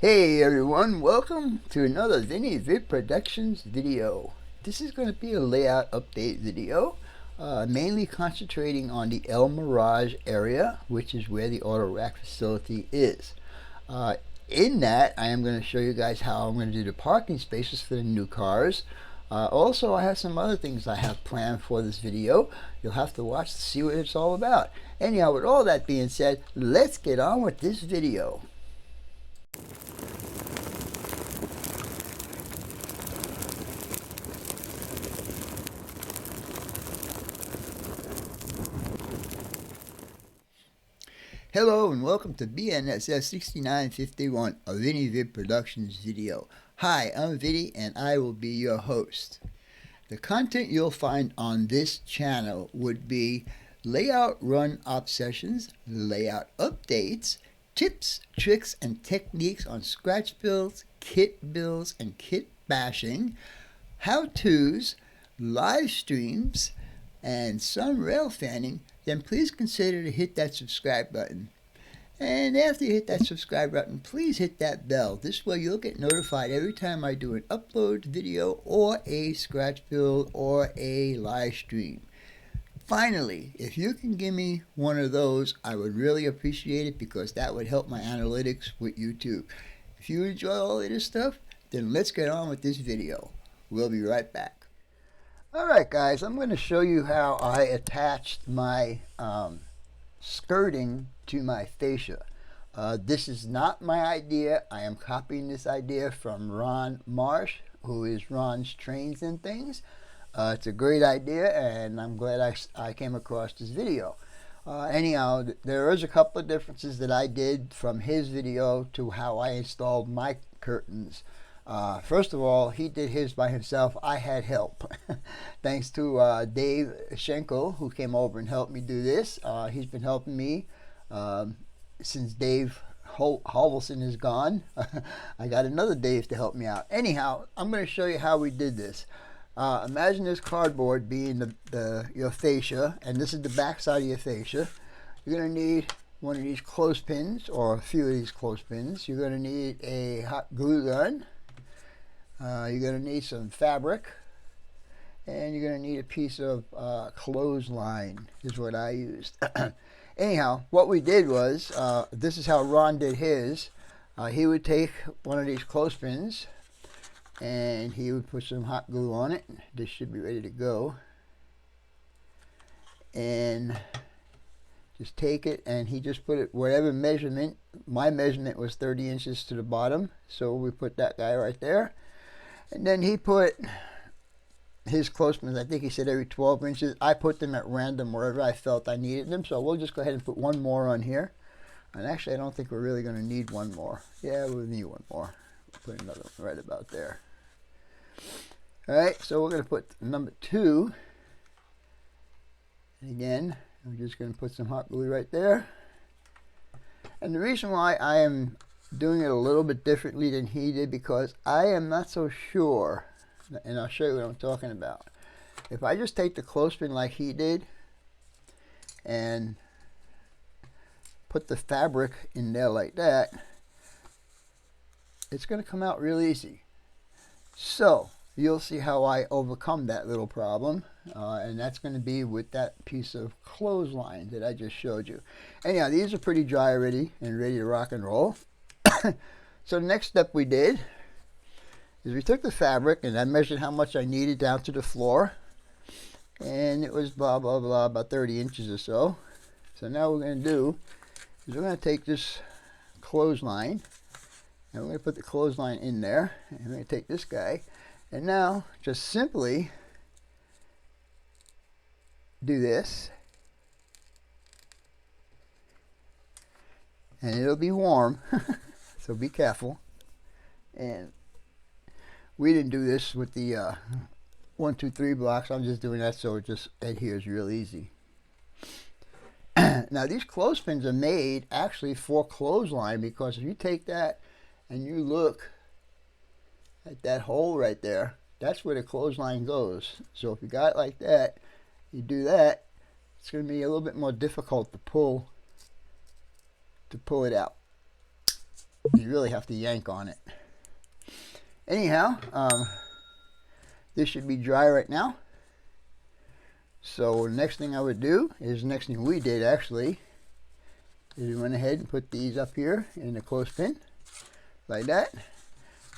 Hey everyone, welcome to another Vinny Vid Productions video. This is going to be a layout update video, mainly concentrating on the El Mirage area, which is where the auto rack facility is. In that, I am going to show you guys how I'm going to do the parking spaces for the new cars. Also, I have some other things I have planned for this video. You'll have to watch to see what it's all about. Anyhow, with all that being said, let's get on with this video. Hello and welcome to BNSS 6951, a Vinny Vid Productions video. Hi, I'm Vinny and I will be your host. The content you'll find on this channel would be layout run obsessions, layout updates, tips, tricks, and techniques on scratch builds, and kit bashing, how-tos, live streams, and some rail fanning. Then please consider to hit that subscribe button. And after you hit that subscribe button, please hit that bell. This way you'll get notified every time I do an upload video or a scratch build or a live stream. Finally, if you can give me one of those, I would really appreciate it because that would help my analytics with YouTube. If you enjoy all of this stuff, then let's get on with this video. We'll be right back. Alright guys, I'm going to show you how I attached my skirting to my fascia. This is not my idea. I am copying this idea from Ron Marsh, who is Ron's Trains and Things. It's a great idea and I'm glad I came across this video. Anyhow, there is a couple of differences that I did from his video to how I installed my curtains. First of all, he did his by himself. I had help. Thanks to Dave Schenkel, who came over and helped me do this. He's been helping me since Dave Halverson is gone. I got another Dave to help me out. Anyhow, I'm going to show you how we did this. Imagine this cardboard being your fascia, and this is the back side of your fascia. You're going to need one of these clothespins, or a few of these clothespins. You're going to need a hot glue gun. You're going to need some fabric, and you're going to need a piece of clothesline is what I used. Anyhow, what we did was, this is how Ron did his. He would take one of these clothespins and he would put some hot glue on it. This should be ready to go. And just take it, and he just put it whatever measurement. My measurement was 30 inches to the bottom, so we put that guy right there. And then he put his clothespins, I think he said every 12 inches. I put them at random wherever I felt I needed them. So we'll just go ahead and put one more on here. And actually, I don't think we're really going to need one more. Yeah, we'll need one more. We'll put another one right about there. Alright, so we're going to put number 2. And again, I'm just going to put some hot glue right there. And the reason why I am doing it a little bit differently than he did, because I am not so sure, and I'll show you what I'm talking about. If I just take the clothespin like he did and put the fabric in there like that, it's going to come out real easy. So you'll see how I overcome that little problem, and that's going to be with that piece of clothesline that I just showed you. Anyhow, these are pretty dry already and ready to rock and roll. So the next step we did is we took the fabric, and I measured how much I needed down to the floor, and it was blah blah blah about 30 inches or so. So now what we're going to do is we're going to take this clothesline, and we're going to put the clothesline in there, and we're going to take this guy, and now just simply do this, and it'll be warm. So be careful. And we didn't do this with the 1, 2, 3 blocks. I'm just doing that so it just adheres real easy. Now these clothespins are made actually for clothesline, because if you take that and you look at that hole right there, that's where the clothesline goes. So if you got it like that, you do that, it's going to be a little bit more difficult to pull it out. You really have to yank on it. Anyhow, this should be dry right now. So the next thing I would do is, next thing we did actually, is we went ahead and put these up here in the clothespin, like that.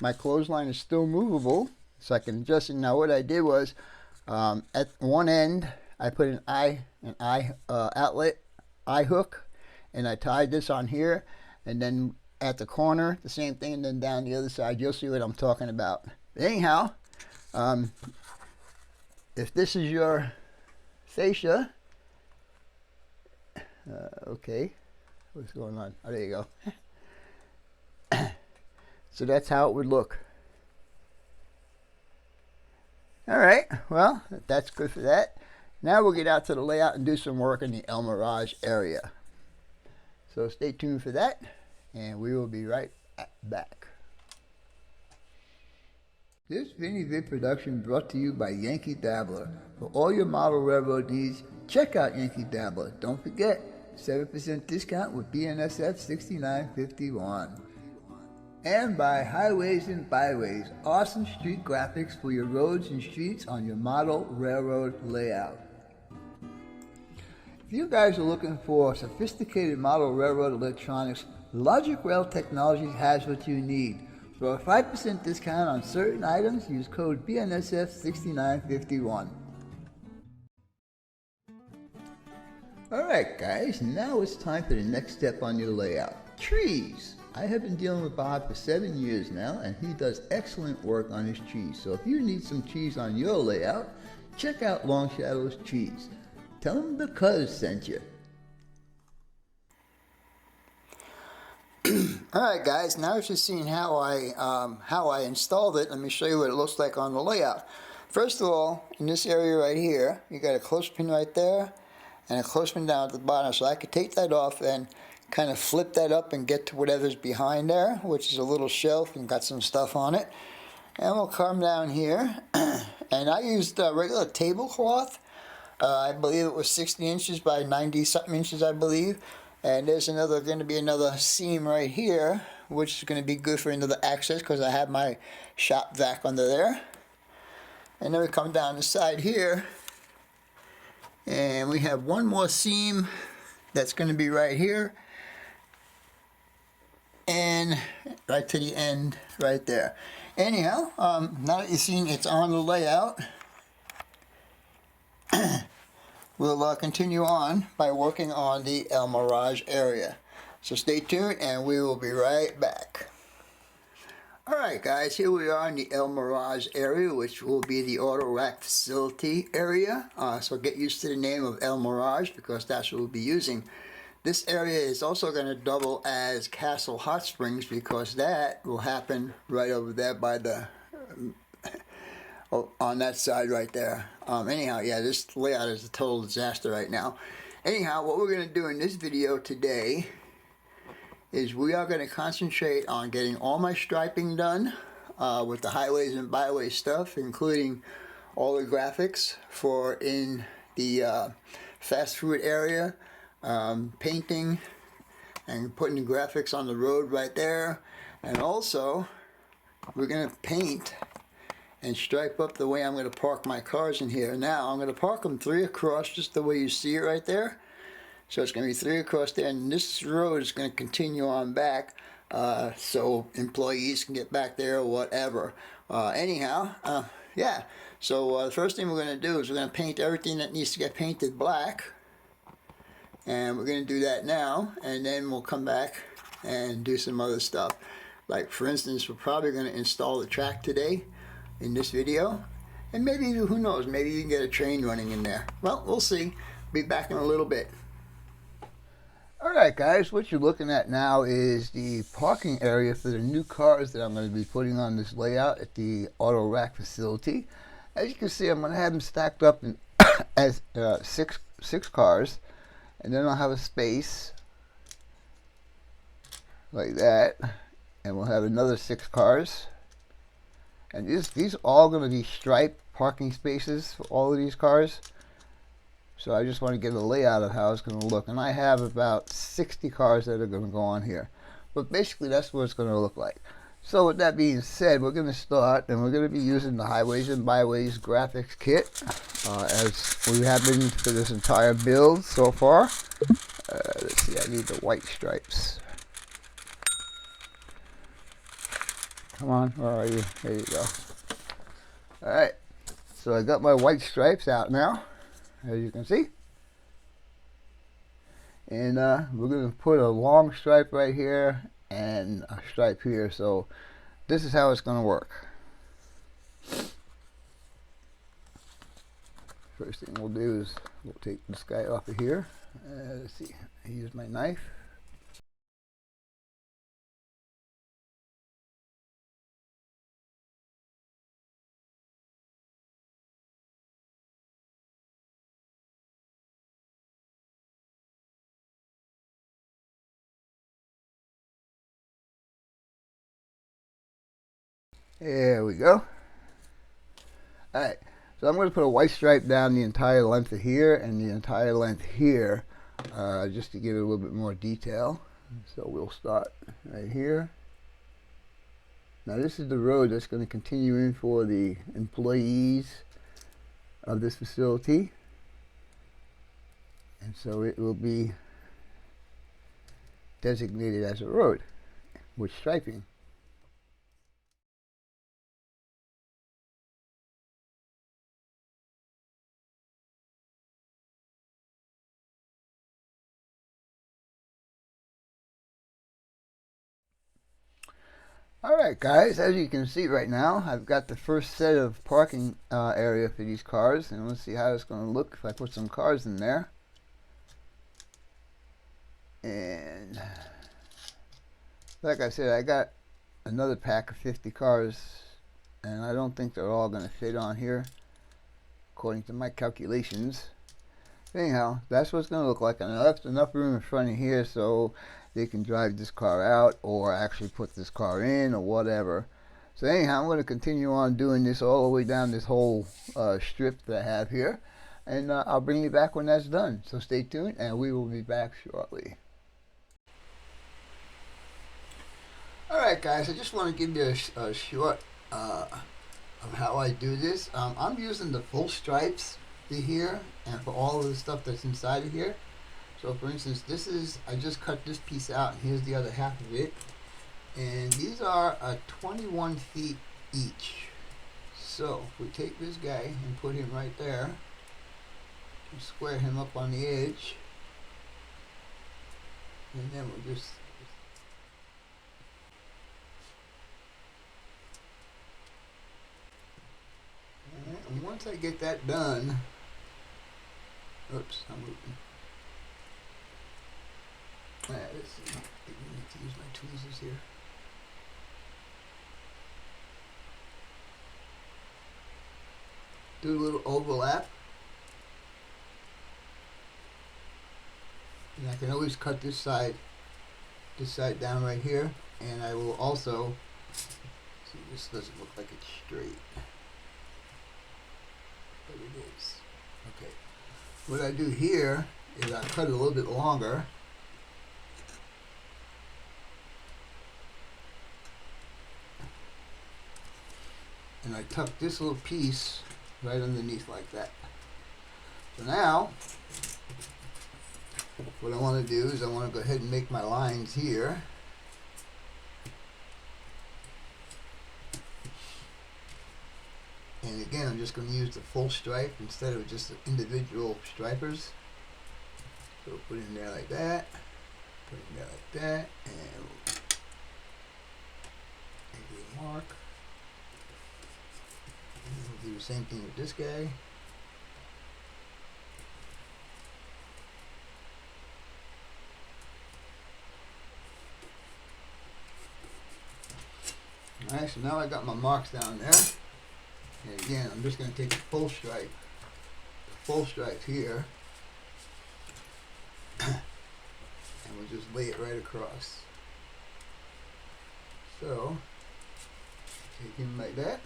My clothesline is still movable, so I can adjust it. Now what I did was, at one end, I put an outlet eye hook, and I tied this on here, and then at the corner, the same thing, and then down the other side. You'll see what I'm talking about. But anyhow, if this is your fascia, okay, what's going on? Oh, there you go. So that's how it would look. All right, well, that's good for that. Now we'll get out to the layout and do some work in the El Mirage area. So stay tuned for that, and we will be right back. This Vinny Vid production brought to you by Yankee Dabbler. For all your model railroad needs, check out Yankee Dabbler. Don't forget, 7% discount with BNSF 6951. And by Highways and Byways, awesome street graphics for your roads and streets on your model railroad layout. If you guys are looking for sophisticated model railroad electronics, Logic Rail Technologies has what you need. For a 5% discount on certain items, use code BNSF 6951. Alright guys, now it's time for the next step on your layout. Trees! I have been dealing with Bob for 7 years now, and he does excellent work on his trees. So if you need some trees on your layout, check out Long Shadow's Trees. Tell him the Cuz sent you. Alright guys, now that you've seen how I installed it, let me show you what it looks like on the layout. First of all, in this area right here, you got a clothespin right there and a clothespin down at the bottom, so I could take that off and kind of flip that up and get to whatever's behind there, which is a little shelf and got some stuff on it. And we'll come down here, and I used a regular tablecloth. I believe it was 60 inches by 90 something inches, I believe. And there's going to be another seam right here, which is going to be good for another access because I have my shop vac under there. And then we come down the side here, and we have one more seam that's going to be right here, and right to the end right there. Anyhow, now that you've seen it's on the layout, we'll continue on by working on the El Mirage area. So stay tuned and we will be right back. Alright guys, here we are in the El Mirage area, which will be the auto rack facility area. So get used to the name of El Mirage because that's what we'll be using. This area is also going to double as Castle Hot Springs because that will happen right over there by the on that side right there. Anyhow, yeah, this layout is a total disaster right now. Anyhow, what we're going to do in this video today is we are going to concentrate on getting all my striping done with the highways and byways stuff, including all the graphics for in the fast food area, painting and putting the graphics on the road right there, and also we're going to paint and stripe up the way I'm going to park my cars in here. Now I'm going to park them 3 across just the way you see it right there. So it's going to be 3 across there, and this road is going to continue on back so employees can get back there or whatever. Yeah, so the first thing we're going to do is we're going to paint everything that needs to get painted black, and we're going to do that now, and then we'll come back and do some other stuff. Like for instance, we're probably going to install the track today in this video, and maybe, who knows, maybe you can get a train running in there. Well, we'll see. Be back in a little bit. Alright guys, what you're looking at now is the parking area for the new cars that I'm going to be putting on this layout at the auto rack facility. As you can see, I'm going to have them stacked up in as six cars, and then I'll have a space like that, and we'll have another 6 cars. And these are all going to be striped parking spaces for all of these cars. So I just want to get a layout of how it's going to look. And I have about 60 cars that are going to go on here. but basically that's what it's going to look like. So with that being said, we're going to start, and we're going to be using the Highways and Byways graphics kit as we have been for this entire build so far. Let's see, I need the white stripes. Come on, where are you? There you go. Alright, so I got my white stripes out now, as you can see. And we're going to put a long stripe right here and a stripe here. So this is how it's going to work. First thing we'll do is we'll take this guy off of here. Let's see, I use my knife. There we go. Alright, so I'm going to put a white stripe down the entire length of here and the entire length here, just to give it a little bit more detail. So we'll start right here. Now this is the road that's going to continue in for the employees of this facility. And so it will be designated as a road with striping. Alright guys, as you can see right now, I've got the first set of parking area for these cars, and let's see how it's going to look if I put some cars in there. And like I said, I got another pack of 50 cars, and I don't think they're all going to fit on here according to my calculations. Anyhow, that's what it's going to look like, and I left enough room in front of here so they can drive this car out or actually put this car in or whatever. So anyhow, I'm going to continue on doing this all the way down this whole strip that I have here, and I'll bring you back when that's done. So stay tuned, and we will be back shortly. Alright guys, I just want to give you a short of how I do this. I'm using the full stripes here and for all of the stuff that's inside of here. So for instance, this is, I just cut this piece out, and here's the other half of it, and these are 21 feet each. So if we take this guy and put him right there and square him up on the edge, and then we'll just and once I get that done, oops, I'm moving. Let's see. I need to use my tweezers here. Do a little overlap. And I can always cut this side down right here. And I will also, see, this doesn't look like it's straight. But it is. Okay. What I do here is I cut it a little bit longer. And I tuck this little piece right underneath like that. So now, what I want to do is I want to go ahead and make my lines here. And again, I'm just going to use the full stripe instead of just the individual stripers. So put it in there like that, put it in there like that, and we'll make a mark. We'll do the same thing with this guy. Alright, so now I got my marks down there. And again, I'm just going to take the full stripe here, and we'll just lay it right across. So, take him like that.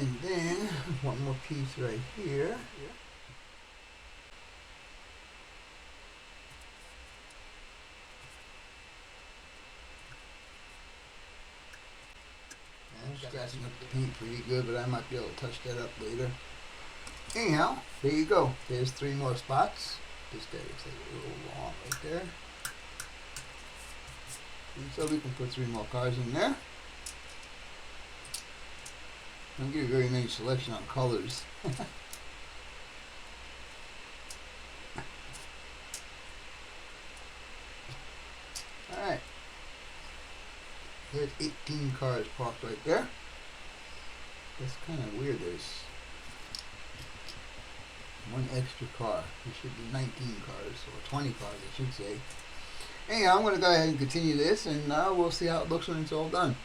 And then one more piece right here. I'm scratching up the paint pretty good, but I might be able to touch that up later. Anyhow, there you go. There's 3 more spots. This guy looks like a little long right there. And so we can put 3 more cars in there. Don't get a very nice selection on colors. Alright. There's 18 cars parked right there. That's kind of weird. There's 1 extra car. There should be 19 cars, or 20 cars I should say. Anyhow, I'm going to go ahead and continue this, and we'll see how it looks when it's all done.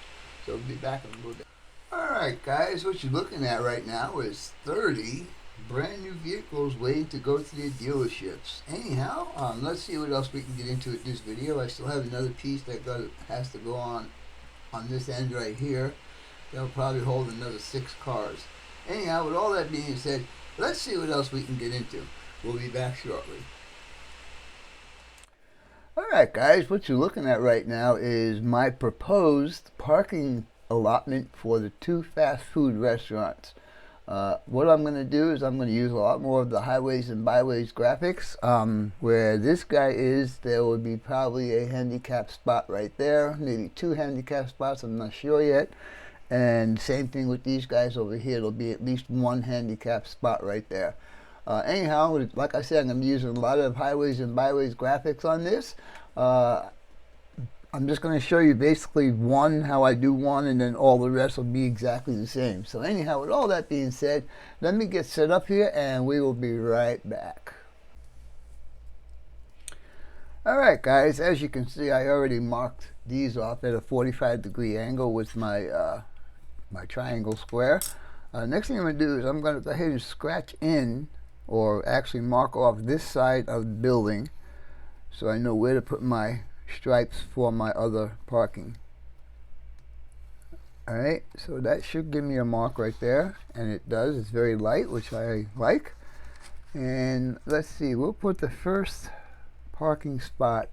So we'll be back in a little bit. Alright guys, what you're looking at right now is 30 brand new vehicles waiting to go to their dealerships. Anyhow, let's see what else we can get into with this video. I still have another piece that has to go on this end right here. That'll probably hold another 6 cars. Anyhow, with all that being said, let's see what else we can get into. We'll be back shortly. Alright guys, what you're looking at right now is my proposed parking allotment for the 2 fast food restaurants. What I'm going to do is I'm going to use a lot more of the highways and byways graphics. Where this guy is, there will be probably a handicap spot right there, maybe 2 handicap spots, I'm not sure yet. And same thing with these guys over here, there'll be at least 1 handicap spot right there. Anyhow, like I said, I'm going to be using a lot of highways and byways graphics on this. I'm just going to show you basically how I do one, and then all the rest will be exactly the same. So anyhow, with all that being said, let me get set up here and we will be right back. Alright guys, as you can see, I already marked these off at a 45-degree angle with my my triangle square. Next thing I'm going to do is I'm going to go ahead and scratch in, or actually mark off this side of the building, so I know where to put my stripes for my other parking. Alright, so that should give me a mark right there, and it does. It's very light, which I like. And let's see, we'll put the first parking spot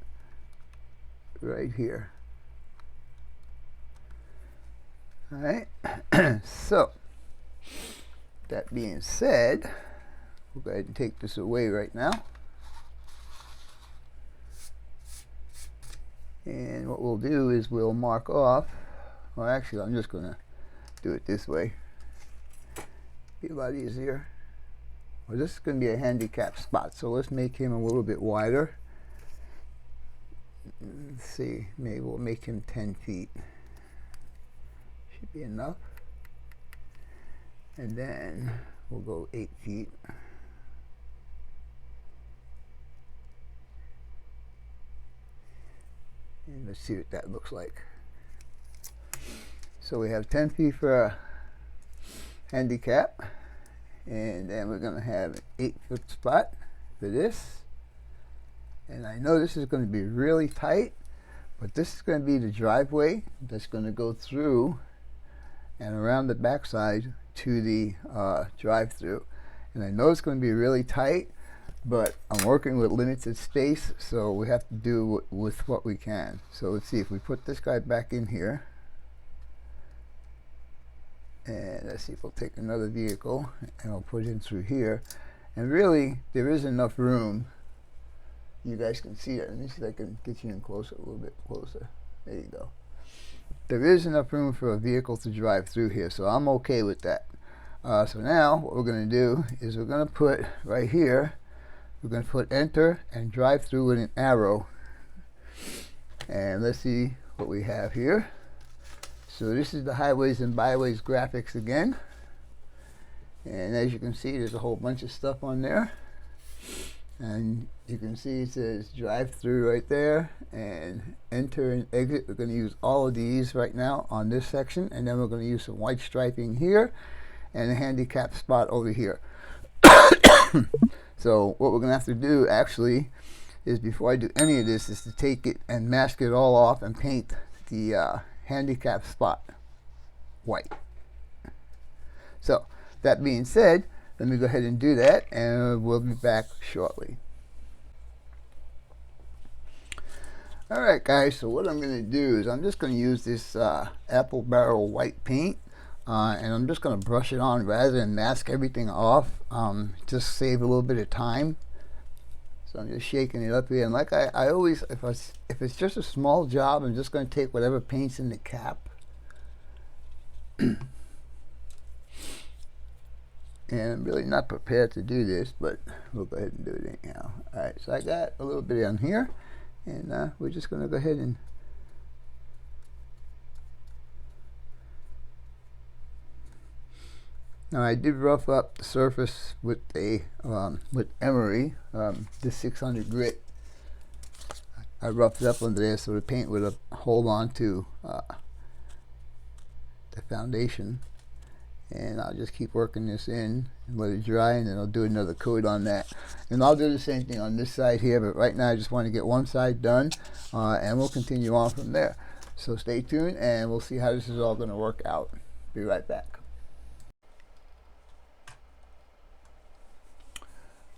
right here. Alright, so that being said, we'll go ahead and take this away right now. And what we'll do is we'll mark off, well actually I'm just going to do it this way. Be a lot easier. Well, this is going to be a handicap spot, so let's make him a little bit wider. Let's see, maybe we'll make him 10 feet. Should be enough. And then we'll go 8 feet. And let's see what that looks like. So we have 10 feet for a handicap, and then we're going to have an 8-foot spot for this. And I know this is going to be really tight, but this is going to be the driveway that's going to go through and around the backside to the drive-through. And I know it's going to be really tight, but I'm working with limited space, so we have to do with what we can. So let's see if we put this guy back in here, and let's see if we'll take another vehicle and we'll put it in through here. And really, there is enough room. You guys can see that. Let me see if I can get you in closer, a little bit closer. There you go. There is enough room for a vehicle to drive through here, so I'm okay with that. So now what we're going to do is we're going to put right here, we're going to put enter and drive through with an arrow. And let's see what we have here. So this is the highways and byways graphics again. And as you can see, there's a whole bunch of stuff on there. And you can see it says drive through right there, and enter and exit. We're going to use all of these right now on this section, and then we're going to use some white striping here and a handicap spot over here. So what we're going to have to do actually is, before I do any of this, is to take it and mask it all off and paint the handicap spot white. So that being said, let me go ahead and do that, and we'll be back shortly. Alright guys, so what I'm going to do is I'm just going to use this apple barrel white paint, and I'm just going to brush it on rather than mask everything off, just save a little bit of time. So I'm just shaking it up here, and like I always, if it's just a small job, I'm just going to take whatever paint's in the cap. And I'm really not prepared to do this, but we'll go ahead and do it anyhow. Alright, so I got a little bit on here. And we're just going to go ahead and now I did rough up the surface with a with emery, this 600 grit. I roughed it up under there so the paint would hold on to the foundation. And I'll just keep working this in and let it dry, and then I'll do another coat on that. And I'll do the same thing on this side here, but right now I just want to get one side done, and we'll continue on from there. So stay tuned, and we'll see how this is all going to work out. Be right back.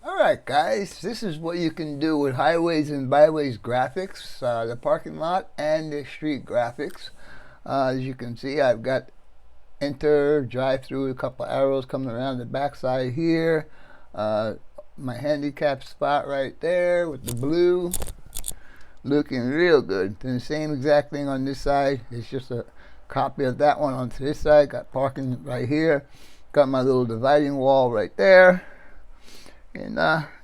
Alright guys, this is what you can do with highways and byways graphics, the parking lot and the street graphics. As you can see, I've got enter, drive through, a couple arrows coming around the backside here, my handicap spot right there with the blue, looking real good. Then the same exact thing on this side. It's just a copy of that one onto this side. Got parking right here, got my little dividing wall right there, and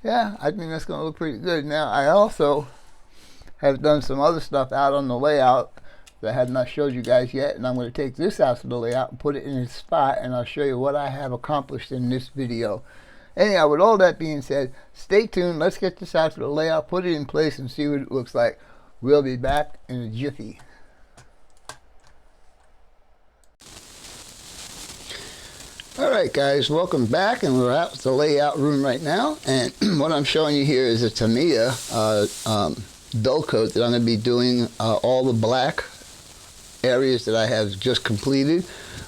yeah, I think that's gonna look pretty good. Now I also have done some other stuff out on the layout that I have not showed you guys yet, and I'm going to take this out of the layout and put it in its spot, and I'll show you what I have accomplished in this video. Anyhow, with all that being said, stay tuned. Let's get this out of the layout, put it in place, and see what it looks like. We'll be back in a jiffy. Alright guys, welcome back, and we're out the layout room right now, and what I'm showing you here is a Tamiya dull coat that I'm going to be doing all the black areas that I have just completed.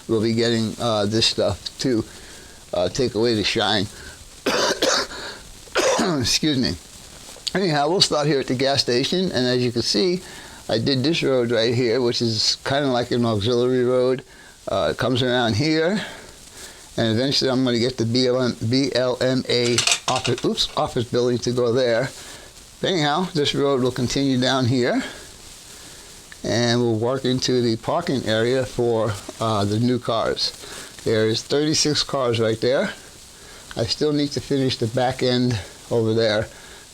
We'll be getting this stuff to take away the shine. Excuse me. Anyhow, we'll start here at the gas station, and as you can see, I did this road right here, which is kind of like an auxiliary road. It comes around here, and eventually I'm going to get the BLMA office building to go there. Anyhow, this road will continue down here, and we'll work into the parking area for the new cars. There's 36 cars right there. I still need to finish the back end over there,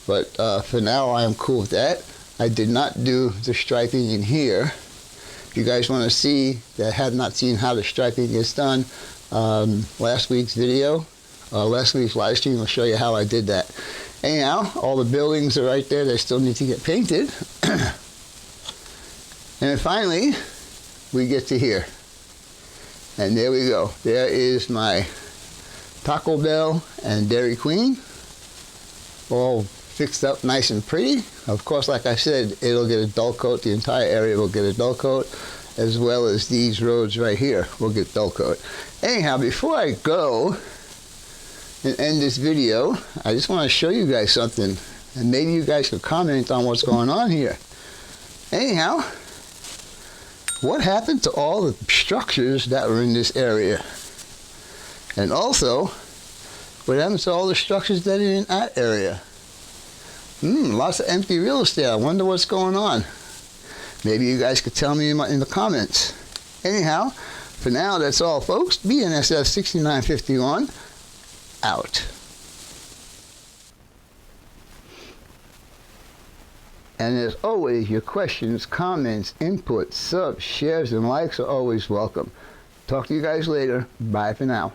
but for now I am cool with that. I did not do the striping in here. If you guys want to see that have not seen how the striping is done, last week's video, last week's live stream will show you how I did that. Anyhow, all the buildings are right there. They still need to get painted. And then finally, we get to here. And there we go. There is my Taco Bell and Dairy Queen, all fixed up nice and pretty. Of course, like I said, it'll get a dull coat. The entire area will get a dull coat, as well as these roads right here will get dull coat. Anyhow, before I go and end this video, I just want to show you guys something, and maybe you guys could comment on what's going on here. Anyhow, what happened to all the structures that were in this area? And also, what happened to all the structures that are in that area? Lots of empty real estate. I wonder what's going on. Maybe you guys could tell me in the comments. Anyhow, for now, that's all, folks. BNSF 6951 out. And as always, your questions, comments, inputs, subs, shares, and likes are always welcome. Talk to you guys later. Bye for now.